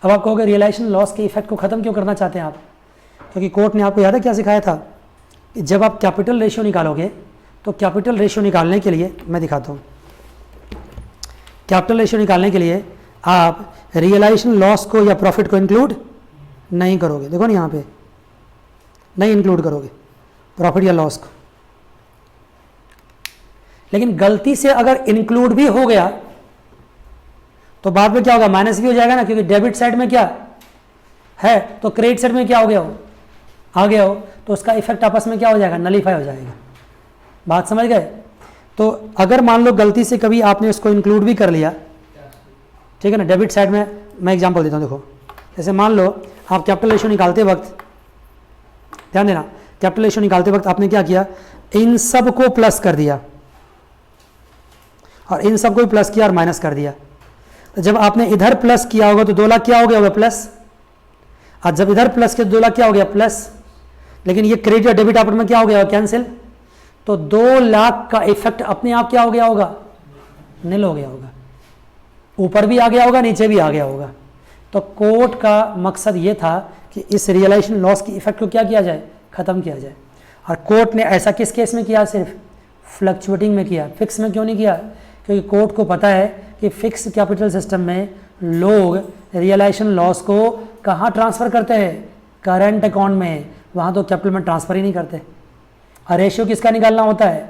अब आप कहोगे रियलाइजेशन लॉस के इफेक्ट को खत्म क्यों करना चाहते हैं आप, क्योंकि कोर्ट ने आपको याद है क्या सिखाया था कि जब आप कैपिटल रेशियो निकालोगे तो कैपिटल रेशियो निकालने के लिए मैं दिखाता हूँ, कैपिटल रेशियो निकालने के लिए आप रियलाइजेशन लॉस को या प्रॉफिट को इंक्लूड नहीं करोगे। देखो ना यहाँ पे नहीं इंक्लूड करोगे प्रॉफिट या लॉस को, लेकिन गलती से अगर इंक्लूड भी हो गया तो बाद में क्या होगा, माइनस भी हो जाएगा ना, क्योंकि डेबिट साइड में क्या है तो क्रेडिट साइड में क्या हो गया हो, आ गया हो, तो उसका इफेक्ट आपस में क्या हो जाएगा, नलीफाई हो जाएगा। बात समझ गए। तो अगर मान लो गलती से कभी आपने उसको इंक्लूड भी कर लिया, ठीक है ना, डेबिट साइड में मैं एग्जांपल देता हूँ। देखो जैसे मान लो आप कैपिटल रेशियो निकालते वक्त, ध्यान देना, कैपिटल रेशियो निकालते वक्त आपने क्या किया, इन सब को प्लस कर दिया और इन सब को भी प्लस किया और माइनस कर दिया। तो जब आपने इधर प्लस किया होगा तो 2 लाख क्या हो गया होगा, प्लस, और जब इधर प्लस किया 2 लाख क्या हो गया, प्लस, लेकिन ये क्रेडिट और डेबिट आपस में क्या हो गया, कैंसिल। तो 2 लाख का इफेक्ट अपने आप क्या हो गया होगा, निल हो गया होगा, ऊपर भी आ गया होगा नीचे भी आ गया होगा। तो कोर्ट का मकसद ये था कि इस रियलाइजेशन लॉस की इफेक्ट को क्या किया जाए, खत्म किया जाए। और कोर्ट ने ऐसा किस केस में किया, सिर्फ फ्लक्चुएटिंग में किया, फिक्स में क्यों नहीं किया, क्योंकि कोर्ट को पता है कि फिक्स कैपिटल सिस्टम में लोग रियलाइजेशन लॉस को कहाँ ट्रांसफ़र करते हैं, करंट अकाउंट में, वहाँ तो कैपिटल में ट्रांसफ़र ही नहीं करते। और रेशियो किसका निकालना होता है,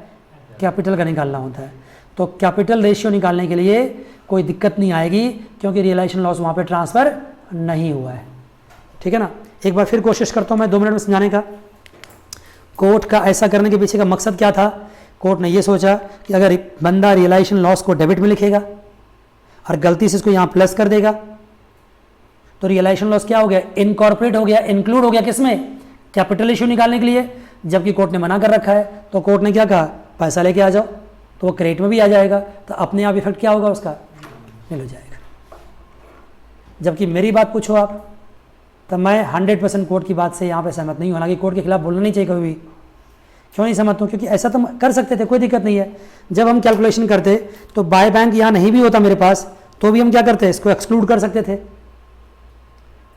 कैपिटल का निकालना होता है। तो कैपिटल रेशियो निकालने के लिए कोई दिक्कत नहीं आएगी क्योंकि रियलाइजेशन लॉस वहाँ पे ट्रांसफ़र नहीं हुआ है। ठीक है ना। एक बार फिर कोशिश करता हूँ मैं 2 मिनट में समझाने का। कोर्ट का ऐसा करने के पीछे का मकसद क्या था। कोर्ट ने ये सोचा कि अगर बंदा रियलाइजेशन लॉस को डेबिट में लिखेगा और गलती से इसको यहाँ प्लस कर देगा तो रियलाइजेशन लॉस क्या हो गया, इनकॉर्पोरेट हो गया, इंक्लूड हो गया किसमें, कैपिटल रेशियो निकालने के लिए। जबकि कोर्ट ने मना कर रखा है तो कोर्ट ने क्या कहा, पैसा लेके आ जाओ, तो वो क्रेडिट में भी आ जाएगा, तो अपने आप इफेक्ट क्या होगा उसका, मिल हो जाएगा। जबकि मेरी बात पूछो आप तो मैं 100% कोर्ट की बात से यहाँ पे सहमत नहीं हूँ। हालांकि कोर्ट के खिलाफ बोलना नहीं चाहिए कभी भी। क्यों नहीं सहमत हूँ, क्योंकि ऐसा तो कर सकते थे, कोई दिक्कत नहीं है। जब हम कैलकुलेशन करते तो बाय बैंक यहाँ नहीं भी होता मेरे पास तो भी हम क्या करते, इसको एक्सक्लूड कर सकते थे।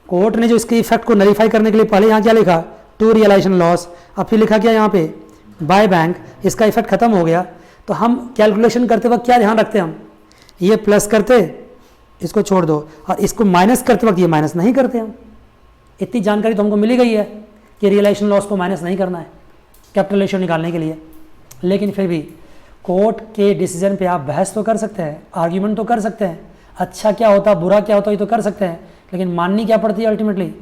कोर्ट ने जो इसके इफेक्ट को नलीफाई करने के लिए पहले यहाँ क्या लिखा, टू रियलाइजेशन लॉस, अब फिर लिखा क्या यहाँ पे बाय बैंक, इसका इफेक्ट खत्म हो गया। तो हम कैलकुलेशन करते वक्त क्या ध्यान रखते, हम ये प्लस करते, इसको छोड़ दो, और इसको माइनस करते वक्त ये माइनस नहीं करते हम। इतनी जानकारी तो हमको मिली गई है कि रियलाइजेशन लॉस को माइनस नहीं करना है कैपिटल रेशियो निकालने के लिए। लेकिन फिर भी कोर्ट के डिसीजन पे आप बहस तो कर सकते हैं, आर्ग्यूमेंट तो कर सकते हैं, अच्छा क्या होता बुरा क्या होता ये तो कर सकते हैं, लेकिन माननी क्या पड़ती है अल्टीमेटली,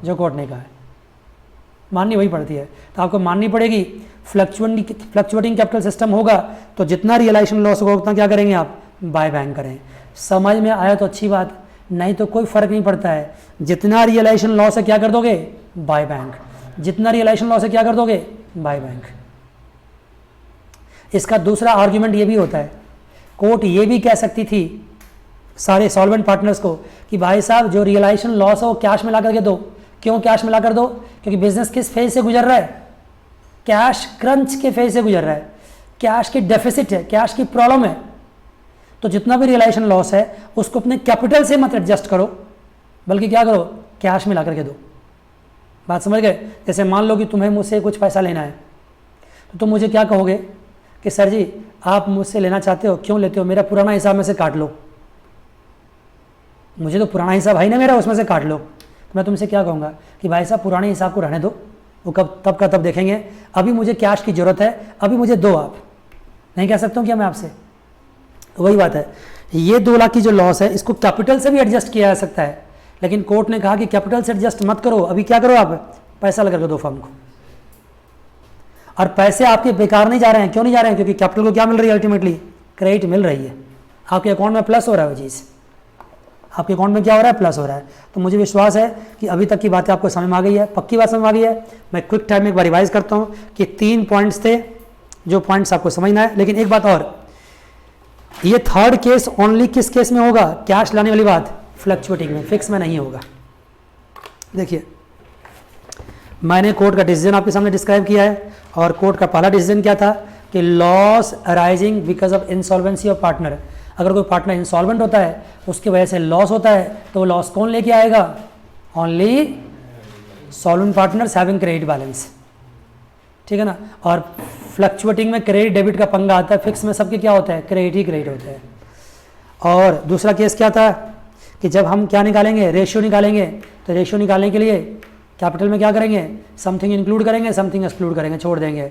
जो कोर्ट ने कहा है माननी वही पड़ती है। तो आपको माननी पड़ेगी। फ्लक्चुएटिंग कैपिटल सिस्टम होगा तो जितना रियलाइजेशन लॉस होगा उतना क्या करेंगे आप, बाय बैंक करें। समझ में आया तो अच्छी बात, नहीं तो कोई फर्क नहीं पड़ता है। जितना रियलाइजेशन लॉस है क्या कर दोगे, बाय बैंक, जितना रियलाइजेशन लॉस है क्या कर दोगे, बाय बैंक। इसका दूसरा आर्ग्यूमेंट ये भी होता है, कोर्ट ये भी कह सकती थी सारे सॉल्वेंट पार्टनर्स को कि भाई साहब जो रियलाइजेशन लॉस है वो कैश में ला करके दो। क्यों कैश में ला कर दो, क्योंकि बिजनेस किस फेज से गुजर रहा है, कैश क्रंच के फेज से गुजर रहा है, कैश की डेफिसिट है, कैश की प्रॉब्लम है। तो जितना भी रियलाइजेशन लॉस है उसको अपने कैपिटल से मत एडजस्ट करो, बल्कि क्या करो, कैश में ला करके दो। बात समझ गए। जैसे मान लो कि तुम्हें मुझसे कुछ पैसा लेना है तो तुम मुझे क्या कहोगे कि सर जी आप मुझसे लेना चाहते हो, क्यों लेते हो, मेरा पुराना हिसाब में से काट लो। मुझे तो पुराना हिसाब है ना मेरा, उसमें से काट लो। तो मैं तुमसे क्या कहूँगा कि भाई साहब पुराने हिसाब को रहने दो, वो कब तब का तब देखेंगे, अभी मुझे कैश की ज़रूरत है, अभी मुझे दो। आप नहीं कह सकता हूँ क्या मैं आपसे, वही बात है। ये 2 लाख की जो लॉस है इसको कैपिटल से भी एडजस्ट किया जा सकता है, लेकिन कोर्ट ने कहा कि कैपिटल से एडजस्ट मत करो, अभी क्या करो आप पैसा लगा दो फर्म को। और पैसे आपके बेकार नहीं जा रहे हैं, क्यों नहीं जा रहे हैं, क्योंकि कैपिटल को क्या मिल रही है, अल्टीमेटली क्रेडिट मिल रही है। आपके अकाउंट में प्लस हो रहा है, वो चीज़ आपके अकाउंट में क्या हो रहा है, प्लस हो रहा है। तो मुझे विश्वास है कि अभी तक की बातें आपको समझ में आ गई है, पक्की बात समझ में आ गई है। मैं क्विक टाइम में एक बार रिवाइज करता हूँ कि 3 पॉइंट्स थे जो पॉइंट्स आपको समझना है। लेकिन एक बात और, ये थर्ड केस ओनली किस केस में होगा, कैश लाने वाली बात, फ्लक्चुएटिंग में, फिक्स में नहीं होगा। देखिए मैंने कोर्ट का डिसीजन आपके सामने डिस्क्राइब किया है, और कोर्ट का पहला डिसीजन क्या था कि loss arising because of insolvency of partner. अगर कोई पार्टनर इंसॉल्वेंट होता है उसकी वजह से लॉस होता है तो वो लॉस कौन लेके आएगा, only solvent partners having credit balance. ठीक है ना। और फ्लक्चुएटिंग में क्रेडिट डेबिट का पंगा आता है, फिक्स में सबके क्या होता है, क्रेडिट ही क्रेडिट होता है। और दूसरा केस क्या था कि जब हम क्या निकालेंगे, रेशियो निकालेंगे, तो रेशियो निकालने के लिए कैपिटल में क्या करेंगे, समथिंग इंक्लूड करेंगे, समथिंग एक्सक्लूड करेंगे, छोड़ देंगे।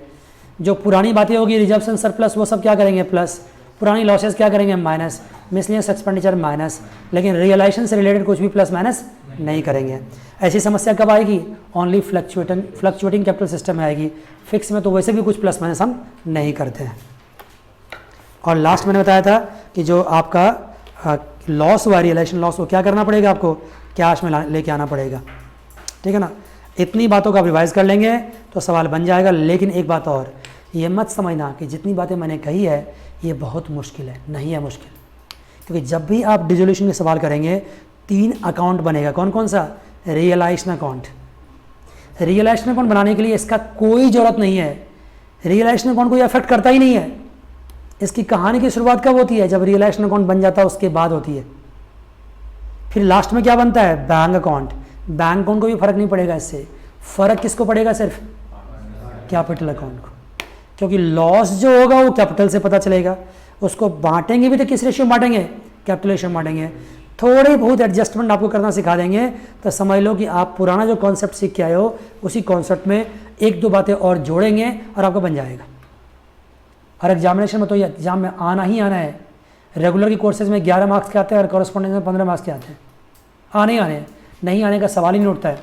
जो पुरानी बातें होगी रिजर्व्स एंड सरप्लस वो सब क्या करेंगे, प्लस, पुरानी लॉसेस क्या करेंगे, माइनस, मिसलेनियस एक्सपेंडिचर माइनस, लेकिन रियलाइजेशन से रिलेटेड कुछ भी प्लस माइनस नहीं करेंगे। ऐसी समस्या कब आएगी, ओनली फ्लक्चुएटिंग कैपिटल सिस्टम में आएगी। फिक्स में तो वैसे भी कुछ प्लस माइनस हम नहीं करते हैं। और लास्ट मैंने बताया था कि जो आपका लॉस हुआ, रियलाइजेशन लॉस, वो क्या करना पड़ेगा आपको, कैश में लेके आना पड़ेगा। ठीक है ना। इतनी बातों का रिवाइज कर लेंगे तो सवाल बन जाएगा। लेकिन एक बात और, ये मत समझना कि जितनी बातें मैंने कही है ये बहुत मुश्किल है, नहीं है मुश्किल। क्योंकि जब भी आप डिसोल्यूशन के सवाल करेंगे 3 अकाउंट बनेगा, कौन कौन सा, रियलाइजेशन अकाउंट। रियलाइजेशन अकाउंट बनाने के लिए इसका कोई ज़रूरत नहीं है, रियलाइजेशन अकाउंट को अफेक्ट करता ही नहीं है। इसकी कहानी की शुरुआत कब होती है, जब रियलाइजेशन अकाउंट बन जाता है उसके बाद होती है। फिर लास्ट में क्या बनता है, बैंक अकाउंट। बैंक अकाउंट को भी फर्क नहीं पड़ेगा इससे, फ़र्क किसको पड़ेगा, सिर्फ कैपिटल अकाउंट को। क्योंकि लॉस जो होगा वो कैपिटल से पता चलेगा उसको बांटेंगे भी तो किस रेशियो में बांटेंगे, कैपिटल रेशियो में बांटेंगे। थोड़ी बहुत एडजस्टमेंट आपको करना सिखा देंगे तो समझ लो कि आप पुराना जो कॉन्सेप्ट सीख के आए हो उसी कॉन्सेप्ट में एक दो बातें और जोड़ेंगे और आपका बन जाएगा। और एग्जामिनेशन में तो ये एग्जाम में आना ही आना है। रेगुलर की कोर्सेज में 11 मार्क्स के आते हैं और कॉरेस्पॉन्डेंस में 15 मार्क्स के आते हैं, आने ही आने हैं, नहीं आने का सवाल ही नहीं उठता है।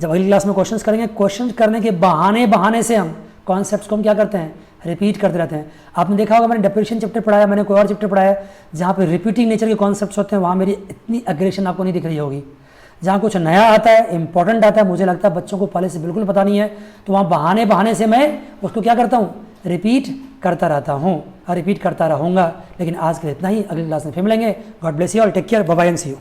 जब अगली क्लास में क्वेश्चंस करेंगे, क्वेश्चन करने के बहाने से हम कॉन्सेप्ट्स को हम क्या करते हैं, रिपीट करते रहते हैं। आपने देखा होगा मैंने डेप्रिसिएशन चैप्टर पढ़ाया, मैंने कोई और चैप्टर पढ़ाया जहाँ पे रिपीटिंग नेचर के कॉन्सेप्ट्स होते हैं, वहाँ मेरी इतनी अग्रेशन आपको नहीं दिख रही होगी। जहाँ कुछ नया आता है, इंपॉर्टेंट आता है, मुझे लगता है बच्चों को पहले से बिल्कुल पता नहीं है, तो वहाँ बहाने से मैं उसको क्या करता हूँ, रिपीट करता रहता हूँ और रिपीट करता रहूँगा। लेकिन आज के लिए इतना ही, अगली क्लास में फिर मिलेंगे। God bless you all, take care, bye bye and see you.